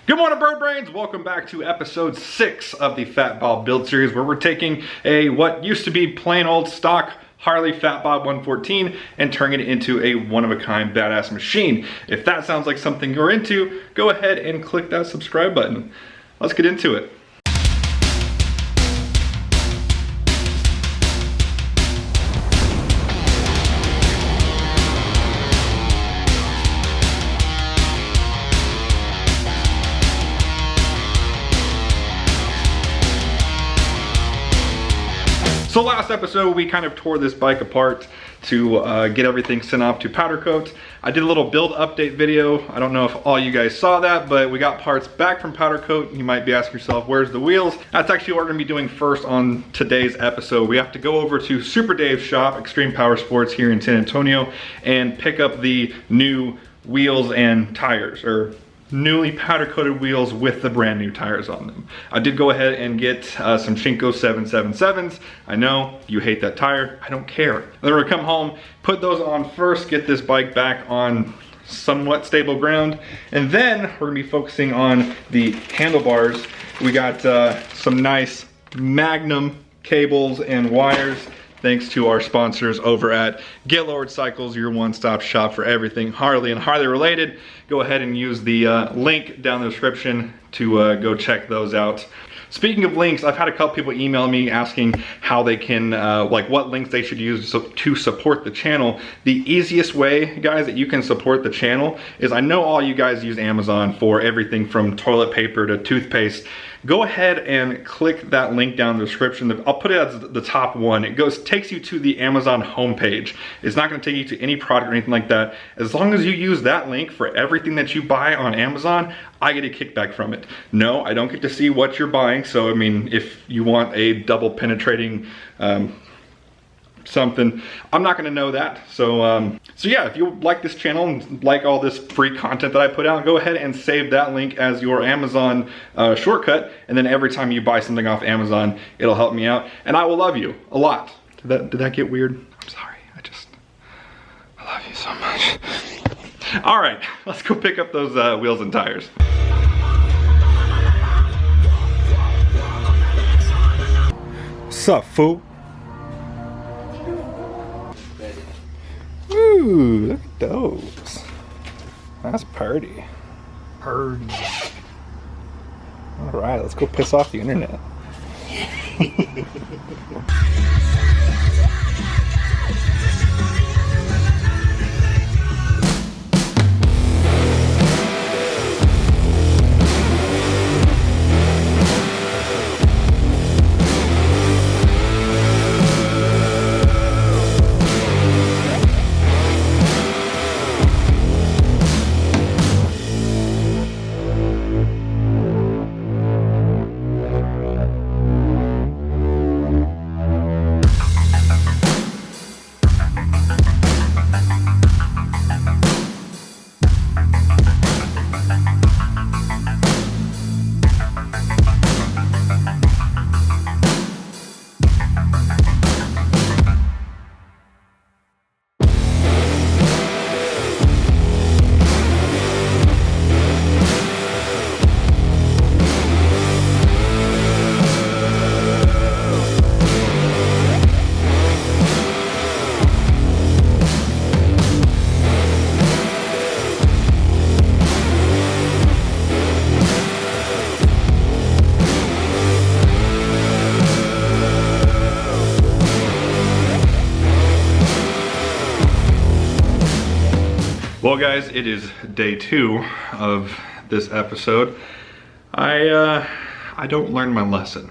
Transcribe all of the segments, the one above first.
Good morning, Bird Brains. Welcome back to episode 6 of the Fat Bob build series, where we're taking a what used to be plain old stock Harley Fat Bob 114 and turning it into a one-of-a-kind badass machine. If that sounds like something you're into, go ahead and click that subscribe button. Let's get into it. So last episode, we kind of tore this bike apart to get everything sent off to powder coat. I did a little build update video. I don't know if all you guys saw that, but we got parts back from powder coat. You might be asking yourself, where's the wheels? That's actually what we're gonna be doing first on today's episode. We have to go over to Super Dave's shop, Extreme Power Sports here in San Antonio, and pick up the new wheels and tires, or newly powder coated wheels with the brand new tires on them. I did go ahead and get some Shinko 777s. I know you hate that tire, I don't care. Then we're gonna come home, put those on first, get this bike back on somewhat stable ground, and then we're gonna be focusing on the handlebars. We got some nice Magnum cables and wires, thanks to our sponsors over at Get Lowered Cycles, your one-stop shop for everything Harley and Harley related. Go ahead and use the link down in the description to go check those out. Speaking of links, I've had a couple people email me asking how they can, like what links they should use to support the channel. The easiest way, guys, that you can support the channel is, I know all you guys use Amazon for everything from toilet paper to toothpaste. Go ahead and click that link down in the description. I'll put it as the top one. It takes you to the Amazon homepage. It's not gonna take you to any product or anything like that. As long as you use that link for everything that you buy on Amazon, I get a kickback from it. No, I don't get to see what you're buying. So, I mean, if you want a double penetrating something, I'm not gonna know that. So yeah, if you like this channel and like all this free content that I put out, go ahead and save that link as your Amazon shortcut, and then every time you buy something off Amazon, it'll help me out, and I will love you a lot. Did that get weird? I'm sorry, I love you so much. All right, let's go pick up those wheels and tires. What's up, fool? Ooh, look at those. That's purdy. Purdy. All right, let's go piss off the internet. Well guys, it is day 2 of this episode. I don't learn my lesson,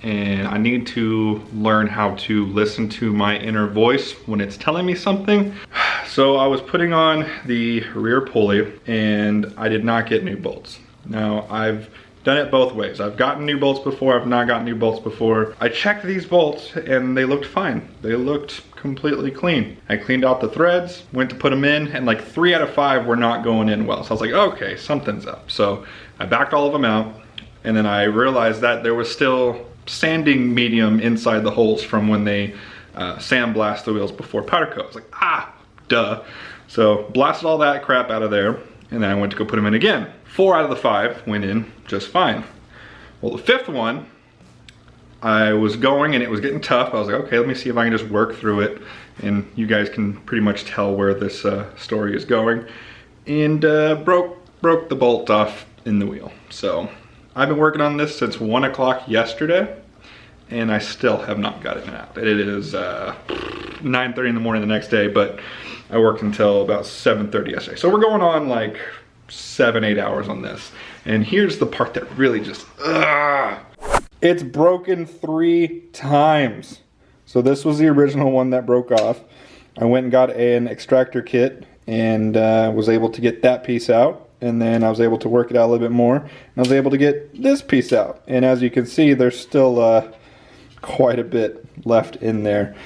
and I need to learn how to listen to my inner voice when it's telling me something. So I was putting on the rear pulley and I did not get new bolts. Now I've done it both ways. I've gotten new bolts before, I've not gotten new bolts before. I checked these bolts and they looked fine. They looked completely clean. I cleaned out the threads, went to put them in, and like 3 out of 5 were not going in well. So I was like, okay, something's up. So I backed all of them out, and then I realized that there was still sanding medium inside the holes from when they sandblast the wheels before powder coat. I was like, ah, duh. So blasted all that crap out of there, and then I went to go put them in again. 4 out of the 5 went in just fine. Well, the 5th one, I was going and it was getting tough. I was like, okay, let me see if I can just work through it. And you guys can pretty much tell where this story is going. And broke the bolt off in the wheel. So I've been working on this since 1 o'clock yesterday, and I still have not gotten it out. It is 9:30 in the morning the next day, but I worked until about 7:30 yesterday. So we're going on like 7-8 hours on this. And here's the part that really just, it's broken 3 times. So this was the original one that broke off. I went and got an extractor kit and was able to get that piece out. And then I was able to work it out a little bit more. And I was able to get this piece out. And as you can see, there's still quite a bit left in there.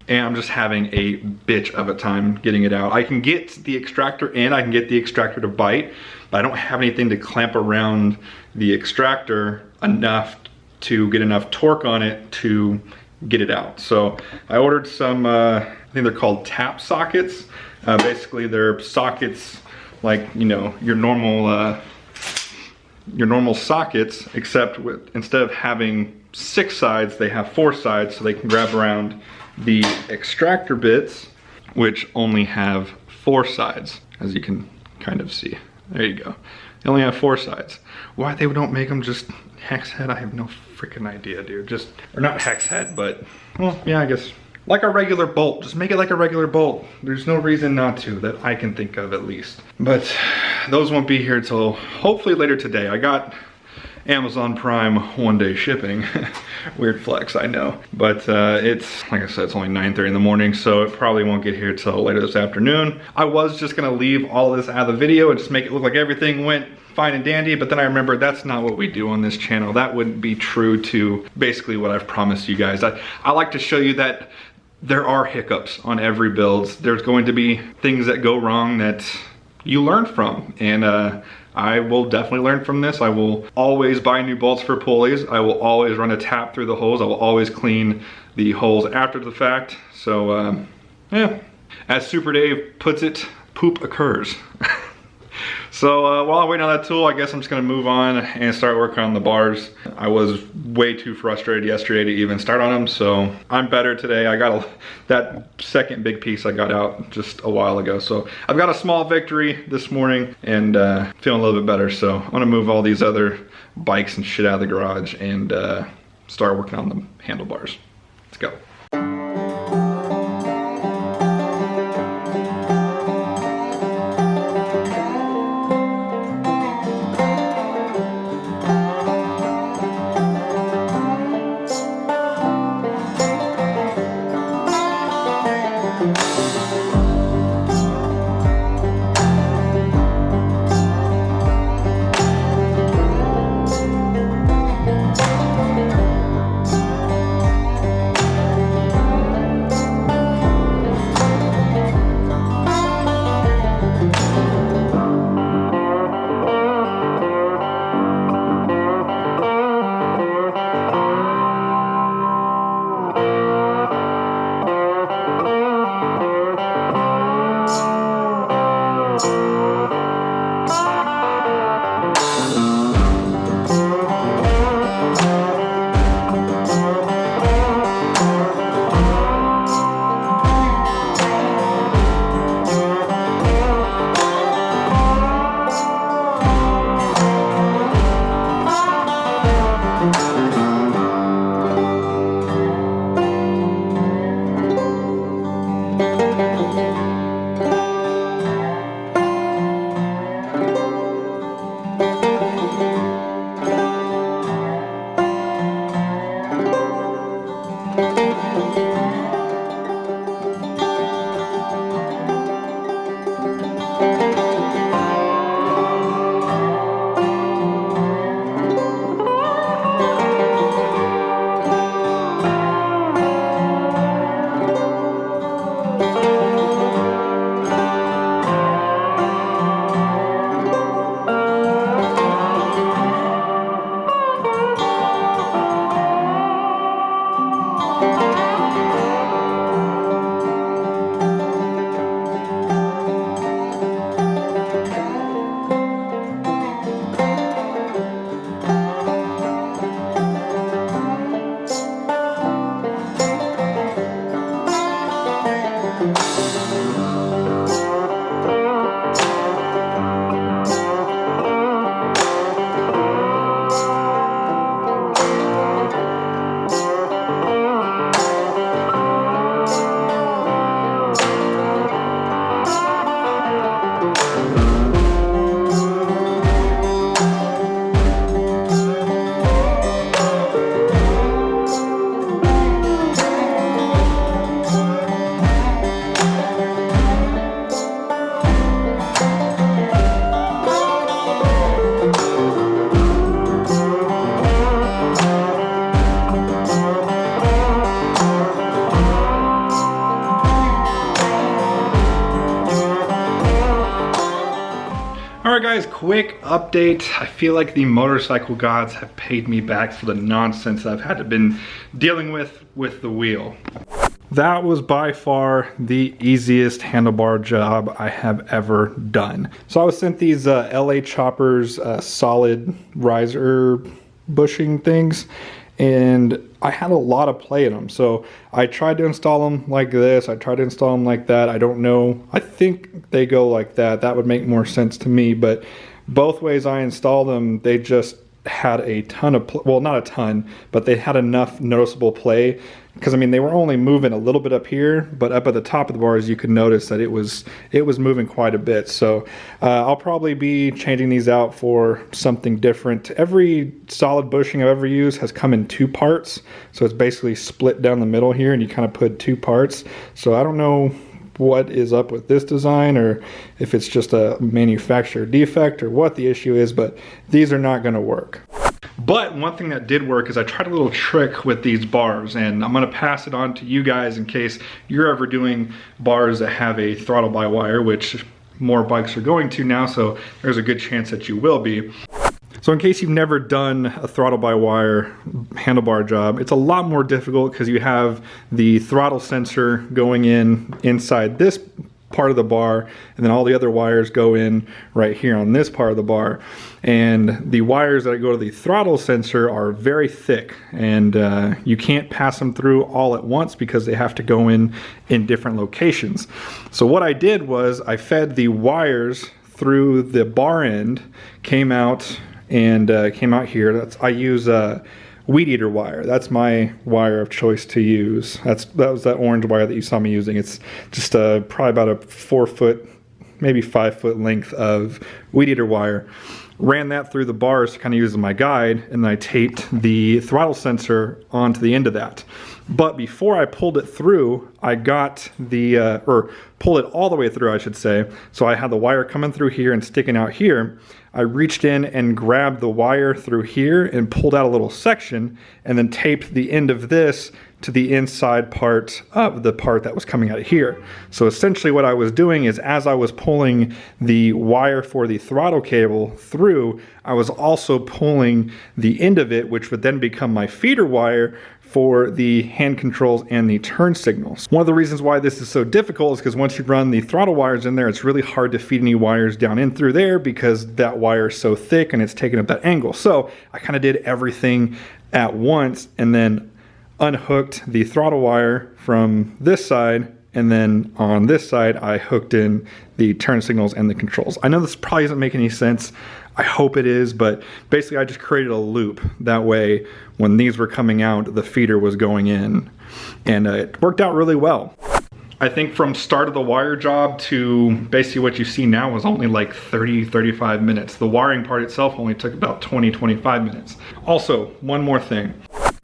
And I'm just having a bitch of a time getting it out. I can get the extractor in, I can get the extractor to bite, but I don't have anything to clamp around the extractor enough to get enough torque on it to get it out. So I ordered some, I think they're called tap sockets. Basically they're sockets like, you know, your normal sockets, except with, instead of having 6 sides, they have 4 sides, so they can grab around the extractor bits, which only have 4 sides, as you can kind of see. There you go. They only have 4 sides. Why they don't make them just hex head, I have no freaking idea, dude. Just, or not hex head, but, well, yeah, I guess. Like a regular bolt, just make it like a regular bolt. There's no reason not to, that I can think of at least. But those won't be here till hopefully later today. I got Amazon Prime 1-day shipping. Weird flex, I know. But it's, like I said, it's only 9:30 in the morning, so it probably won't get here till later this afternoon. I was just gonna leave all of this out of the video and just make it look like everything went fine and dandy, but then I remember that's not what we do on this channel. That wouldn't be true to basically what I've promised you guys. I like to show you that there are hiccups on every build. There's going to be things that go wrong that you learn from, and I will definitely learn from this. I will always buy new bolts for pulleys. I will always run a tap through the holes. I will always clean the holes after the fact. So yeah, as Super Dave puts it, poop occurs. So while I'm waiting on that tool, I guess I'm just gonna move on and start working on the bars. I was way too frustrated yesterday to even start on them, so I'm better today. I got that second big piece I got out just a while ago. So I've got a small victory this morning and feeling a little bit better. So I'm gonna move all these other bikes and shit out of the garage and start working on the handlebars. Let's go. quick update. I feel like the motorcycle gods have paid me back for the nonsense I've had to been dealing with the wheel. That was by far the easiest handlebar job I have ever done. So I was sent these LA Choppers solid riser bushing things, and I had a lot of play in them. So I tried to install them like this, I tried to install them like that. I don't know, I think they go like that. That would make more sense to me, but both ways I installed them, they just had a ton of, well, not a ton, but they had enough noticeable play. Because I mean, they were only moving a little bit up here, but up at the top of the bars, you could notice that it was moving quite a bit. So I'll probably be changing these out for something different. Every solid bushing I've ever used has come in 2 parts. So it's basically split down the middle here, and you kind of put 2 parts. So I don't know what is up with this design, or if it's just a manufacturer defect, or what the issue is, but these are not going to work. But one thing that did work is I tried a little trick with these bars, and I'm going to pass it on to you guys in case you're ever doing bars that have a throttle by wire, which more bikes are going to now, so there's a good chance that you will be. So in case you've never done a throttle by wire handlebar job, it's a lot more difficult because you have the throttle sensor going in inside this part of the bar, and then all the other wires go in right here on this part of the bar. And the wires that go to the throttle sensor are very thick, and you can't pass them through all at once because they have to go in different locations. So what I did was I fed the wires through the bar end, came out here. I use weed eater wire. That's my wire of choice to use. That was that orange wire that you saw me using. It's just probably about a 4 foot, maybe 5 foot length of weed eater wire. Ran that through the bars to kind of use as my guide, and then I taped the throttle sensor onto the end of that. But before I pulled it through, I got the, or pulled it all the way through, I should say. So I had the wire coming through here and sticking out here. I reached in and grabbed the wire through here and pulled out a little section, and then taped the end of this to the inside part of the part that was coming out of here. So essentially what I was doing is, as I was pulling the wire for the throttle cable through, I was also pulling the end of it, which would then become my feeder wire for the hand controls and the turn signals. One of the reasons why this is so difficult is because once you run the throttle wires in there, it's really hard to feed any wires down in through there because that wire is so thick and it's taking up that angle. So I kind of did everything at once, and then unhooked the throttle wire from this side, and then on this side I hooked in the turn signals and the controls. I know this probably doesn't make any sense. I hope it is, but basically I just created a loop. That way when these were coming out, the feeder was going in, and it worked out really well. I think from start of the wire job to basically what you see now was only like 30-35 minutes. The wiring part itself only took about 20-25 minutes. Also, one more thing.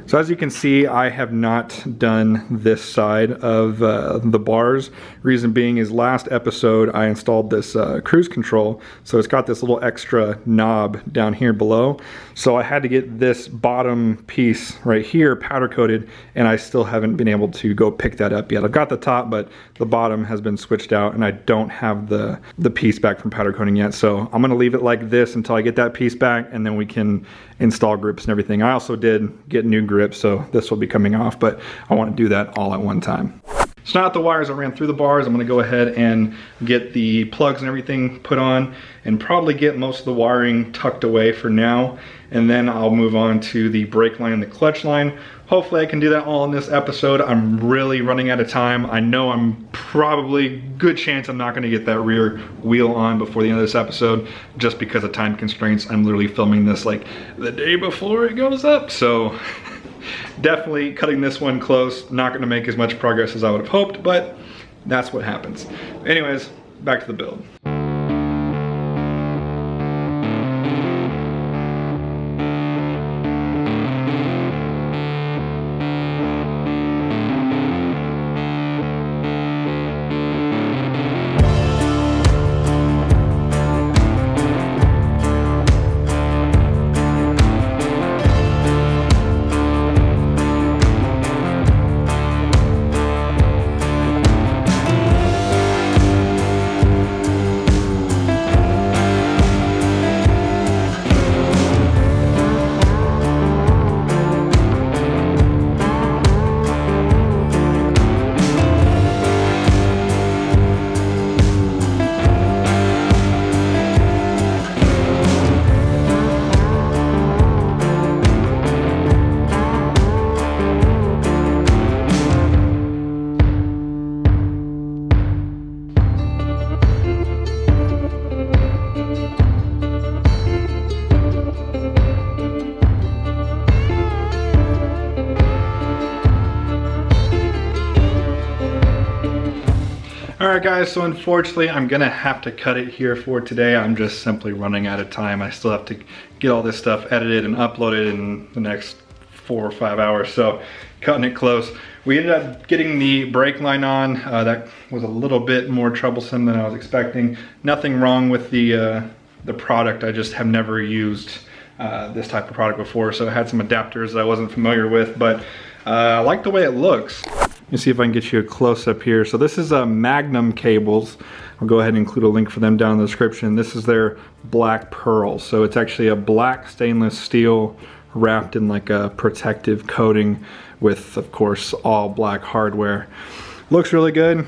So as you can see, I have not done this side of the bars. Reason being is last episode I installed this cruise control, so it's got this little extra knob down here below. So I had to get this bottom piece right here powder coated, and I still haven't been able to go pick that up yet. I've got the top, but the bottom has been switched out, and I don't have the piece back from powder coating yet. So I'm gonna leave it like this until I get that piece back, and then we can install grips and everything. I also did get new grips, so this will be coming off, but I want to do that all at one time. So now that the wires are ran through the bars, I'm going to go ahead and get the plugs and everything put on, and probably get most of the wiring tucked away for now, and then I'll move on to the brake line and the clutch line. Hopefully I can do that all in this episode. I'm really running out of time. I know I'm probably good chance I'm not going to get that rear wheel on before the end of this episode, just because of time constraints. I'm literally filming this like the day before it goes up, so definitely cutting this one close. Not going to make as much progress as I would have hoped, but that's what happens. Anyways, back to the build. All right guys, so unfortunately I'm gonna have to cut it here for today. I'm just simply running out of time. I still have to get all this stuff edited and uploaded in the next 4 or 5 hours, so cutting it close. We ended up getting the brake line on. That was a little bit more troublesome than I was expecting. Nothing wrong with the product, I just have never used this type of product before, so it had some adapters that I wasn't familiar with, but I like the way it looks. Let me see if I can get you a close-up here. So this is Magnum cables. I'll go ahead and include a link for them down in the description. This is their black pearl. So it's actually a black stainless steel wrapped in like a protective coating with, of course, all black hardware. Looks really good.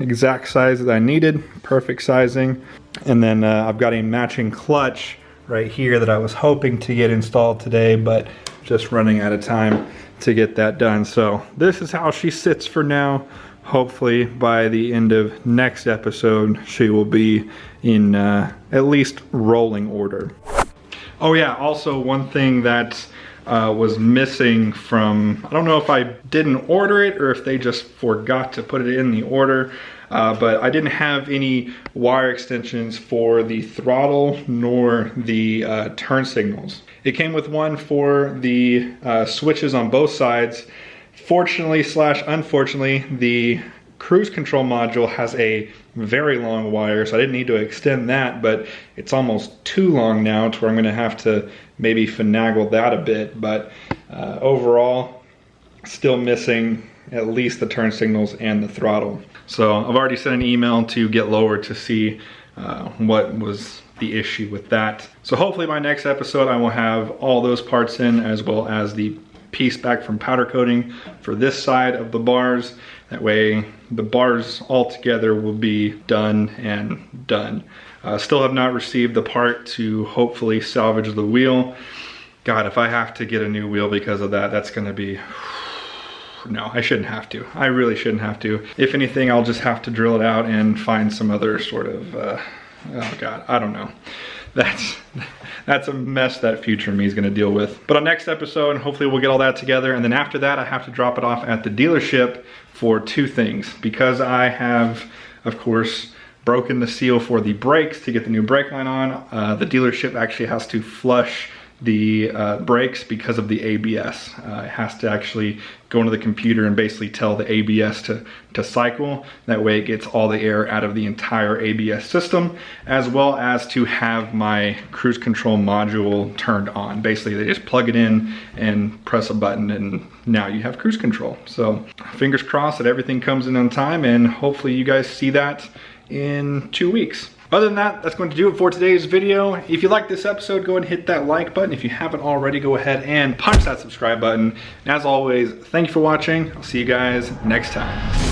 Exact size that I needed, perfect sizing. And then I've got a matching clutch right here that I was hoping to get installed today, but just running out of time to get that done. So this is how she sits for now. Hopefully by the end of next episode she will be in at least rolling order. Oh yeah, also one thing that was missing from, I don't know if I didn't order it or if they just forgot to put it in the order, but I didn't have any wire extensions for the throttle nor the turn signals. It came with one for the switches on both sides. Fortunately / unfortunately, the cruise control module has a very long wire, so I didn't need to extend that, but it's almost too long now to where I'm gonna have to maybe finagle that a bit, but overall, still missing at least the turn signals and the throttle. So I've already sent an email to Get Lower to see what was the issue with that. So hopefully by next episode I will have all those parts in, as well as the piece back from powder coating for this side of the bars. That way the bars all together will be done and done. Still have not received the part to hopefully salvage the wheel. God, if I have to get a new wheel because of that, that's gonna be, no, I shouldn't have to. I really shouldn't have to. If anything, I'll just have to drill it out and find some other sort of, oh God, I don't know. That's a mess that future me is gonna deal with. But on next episode, hopefully we'll get all that together. And then after that, I have to drop it off at the dealership for 2 things. Because I have, of course, broken the seal for the brakes to get the new brake line on, the dealership actually has to flush the brakes because of the ABS. It has to actually go into the computer and basically tell the ABS to cycle. That way it gets all the air out of the entire ABS system, as well as to have my cruise control module turned on. Basically they just plug it in and press a button and now you have cruise control. So fingers crossed that everything comes in on time, and hopefully you guys see that in 2 weeks. Other than that, that's going to do it for today's video. If you like this episode, go ahead and hit that like button. If you haven't already, go ahead and punch that subscribe button. And as always, thank you for watching. I'll see you guys next time.